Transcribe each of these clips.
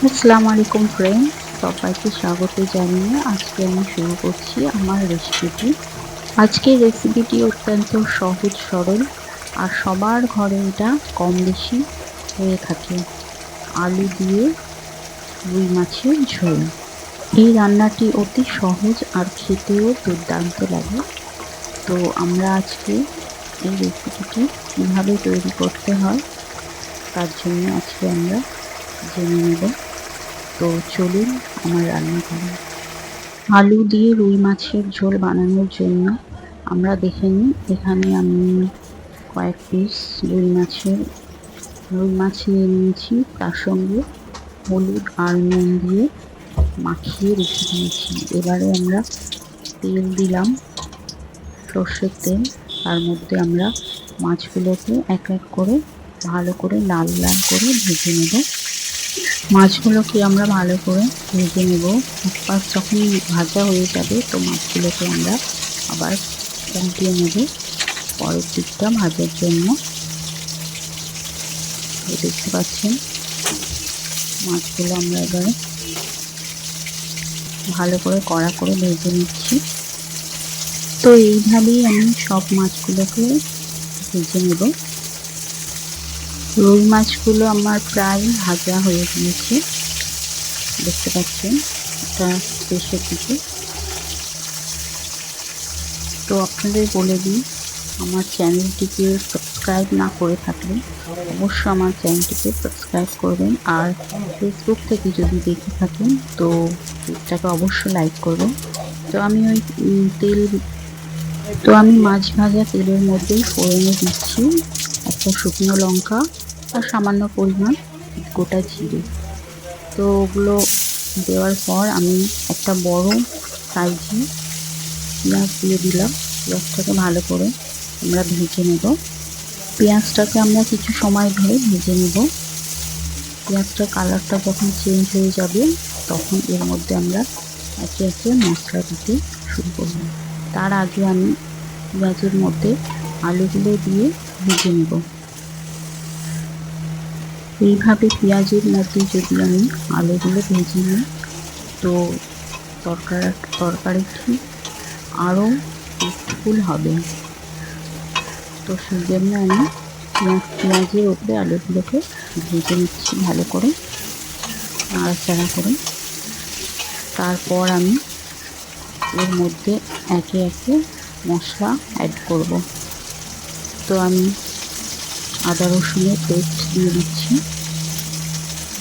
আসসালামু আলাইকুম ফ্রেন্ডস, সবাইকে স্বাগত জানিয়ে আজকে আমি শুরু করছি আমার রেসিপিটি। আজকের রেসিপিটি অত্যন্ত সহজ সরল আর সবার ঘরে এটা কম বেশি হয়ে থাকে। আলু দিয়ে রুই মাছের ঝোল। এই রান্নাটি অতি সহজ আর খেতেও দুর্দান্ত লাগে। তো আমরা আজকে এই রেসিপিটি কীভাবে তৈরি করতে হয় তার জন্য আজকে আমরা জেনে নেব। তো চলুন আমার রান্নাঘরে। আলু দিয়ে রুই মাছের ঝোল বানানোর জন্য আমরা দেখে নিই। এখানে আমি কয়েক পিস রুই মাছ নিয়ে নিয়েছি। তার সঙ্গে হলুদ আর নুন দিয়ে মাখিয়ে রেখে দিয়েছি। এবারে আমরা তেল দিলাম, সর্ষের তেল। তার মধ্যে আমরা মাছগুলোকে এক এক করে ভালো করে লাল লাল করে ভেজে নেব। মাছগুলোকে আমরা ভালো করে ভেজে নেব। এক পাশ যখন ভাজা হয়ে যাবে তো মাছগুলোকে আমরা আবার উল্টিয়ে নেব পরের দিকটা ভাজার জন্য। দেখতে পাচ্ছেন মাছগুলো আমরা এবারে ভালো করে কড়া করে ভেজে নিচ্ছি। তো এইভাবেই আমি সব মাছগুলোকে ভেজে নেব। রুই মাছগুলো আমার প্রায় ভাজা হয়ে গিয়েছে, দেখতে পাচ্ছেন এটা শেষের দিকে। তো আপনাদের বলে দিই, আমার চ্যানেলটিকে সাবস্ক্রাইব না করে থাকলে অবশ্যই আমার চ্যানেলটিকে সাবস্ক্রাইব করবেন। আর ফেসবুক থেকে যদি দেখে থাকেন তো পেজটাকে অবশ্যই লাইক করবেন। তো আমি মাছ ভাজা তেলের মধ্যেই ফোড়নে দিচ্ছি একটা শুকনো লঙ্কা আর সামান্য পরিমাণ গোটা জিরে। তো ওগুলো দেওয়ার পর আমি একটা বড় সাইজে পেঁয়াজ দিয়ে দিলাম। পেঁয়াজটাকে ভালো করে আমরা ভেজে নেব। পেঁয়াজটাকে আমরা কিছু সময় ধরে ভেজে নেব। পেঁয়াজটার কালারটা যখন চেঞ্জ হয়ে যাবে তখন এর মধ্যে আমরা একে একে মশলা দিতে শুরু করব। তার আগে আমি পেঁয়াজের মধ্যে আলুগুলো দিয়ে ভেজে নেব। এইভাবে পেঁয়াজের মধ্যে যদি আমি আলুগুলো ভেজে নিই তো তরকারিটি আরও টেস্টফুল হবে। তো সেই জন্য আমি পেঁয়াজের উপরে আলুগুলোকে ভেজে নিচ্ছি ভালো করে, নাড়াচাড়া করে। তারপর আমি এর মধ্যে একে একে মশলা অ্যাড করব। তো আমি আদা রসুনের পেস্ট দিয়ে দিচ্ছি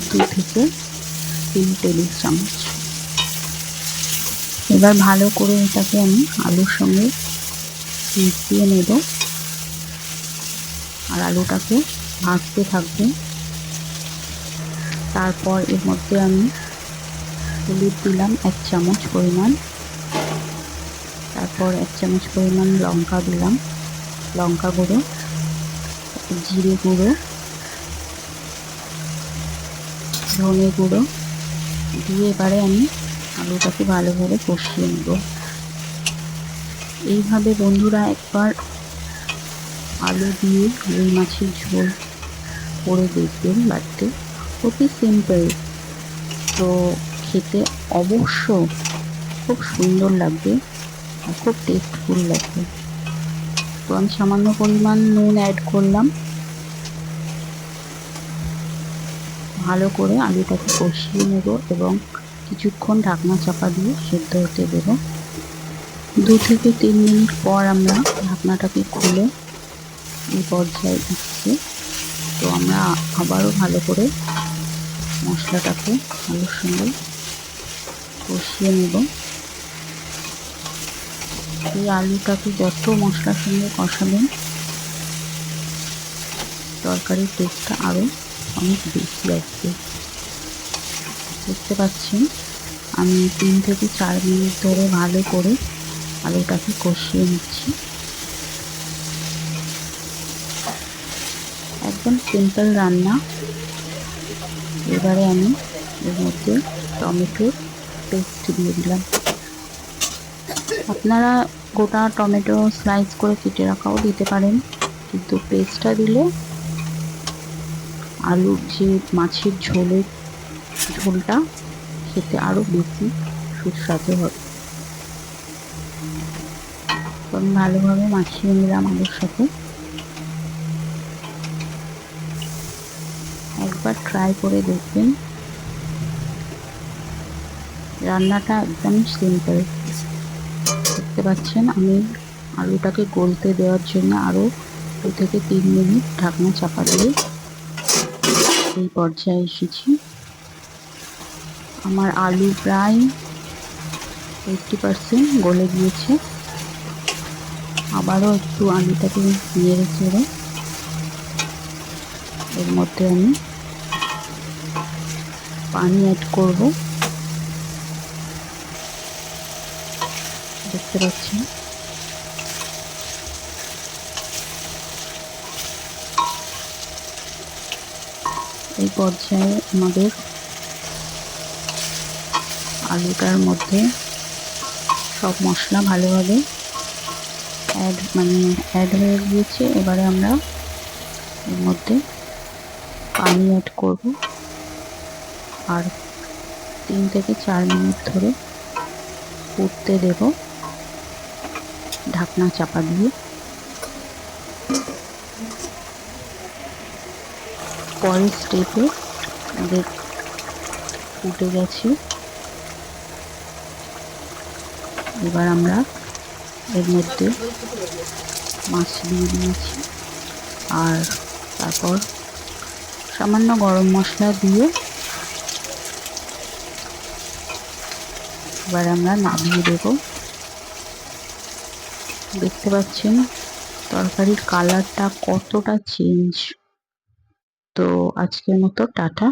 2 থেকে 3 টেবিল চামচ। এবার ভালো করে এটাকে আমি আলুর সঙ্গে মিশিয়ে নেব আর আলুটাকে ভাজতে থাকবো। তারপর এর মধ্যে আমি হলুদ দিলাম 1 চামচ পরিমাণ। তারপর 1 চামচ পরিমাণ লঙ্কা দিলাম, লঙ্কা গুঁড়ো, জিরে গুঁড়ো, ধনে গুঁড়ো দিয়ে এবারে আমি আলুটাকে ভালোভাবে কষিয়ে নেব। এইভাবে বন্ধুরা একবার আলু দিয়ে রুই মাছের ঝোল করে দেখবেন বাড়িতে, অতি সিম্পল। তো খেতে অবশ্য খুব সুন্দর লাগবে আর খুব টেস্টফুল লাগবে। তো আমি সামান্য পরিমাণ নুন অ্যাড করলাম। ভালো করে আলুটাকে কষিয়ে নেব এবং কিছুক্ষণ ঢাকনা চাপা দিয়ে সেদ্ধ হতে দেব। 2 থেকে 3 মিনিট পর আমরা ঢাকনাটাকে খুলে এই পর্যায়ে দিচ্ছি। তো আমরা আবারও ভালো করে মশলাটাকে আলুর সঙ্গে কষিয়ে নেব। এই আলুটাকে যত মশলার সঙ্গে কষাবেন তরকারির টেস্টটা আরও অনেক বেশি আসবে। দেখতে পাচ্ছেন আমি 3 থেকে 4 মিনিট ধরে ভালো করে আলুটাকে কষিয়ে নিচ্ছি। একদম সিম্পল রান্না। এবারে আমি এর মধ্যে টমেটোর পেস্ট দিয়ে দিলাম। আপনারা গোটা টমেটো স্লাইস করে কেটে রাখাও দিতে পারেন, কিন্তু পেস্টটা দিলে আলুর যে মাছের ঝোলের ঝোলটা খেতে আরো বেশি সুস্বাদু হবে। তো আমি ভালোভাবে মাখিয়ে নিলাম আলুর সাথে। একবার ট্রাই করে দেখবেন। রান্নাটা একদম সিম্পল। দেখতে পাচ্ছেন আমি আলুটাকে গলতে দেওয়ার জন্য আরো 2 থেকে 3 মিনিট ঢাকনা চাপা দিয়ে এই পর্যায়ে এসেছি। আমার আলু প্রায় 80% গলে গিয়েছে। আবারও একটু আলুটাকে নেড়ে চেড়ে এর মধ্যে আমি পানি অ্যাড করব। দেখতে পাচ্ছেন এই পর্যায়ে আমাদের আলুটার মধ্যে সব মশলা ভালোভাবে অ্যাড হয়ে গিয়েছে। এবারে আমরা এর মধ্যে পানি অ্যাড করব আর 3 থেকে 4 মিনিট ধরে ফুটতে দেব ঢাকনা চাপা দিয়ে। পরের স্টেপে আমাদের ফুটে গেছে। এবার আমরা এর মধ্যে মাছ দিয়ে দিয়েছি আর তারপর সামান্য গরম মশলা দিয়ে এবার আমরা নামিয়ে দেব। দেখতে পাচ্ছেন তরকারির কালারটা কতটা চেঞ্জ। তো আজকের মতো টাটা।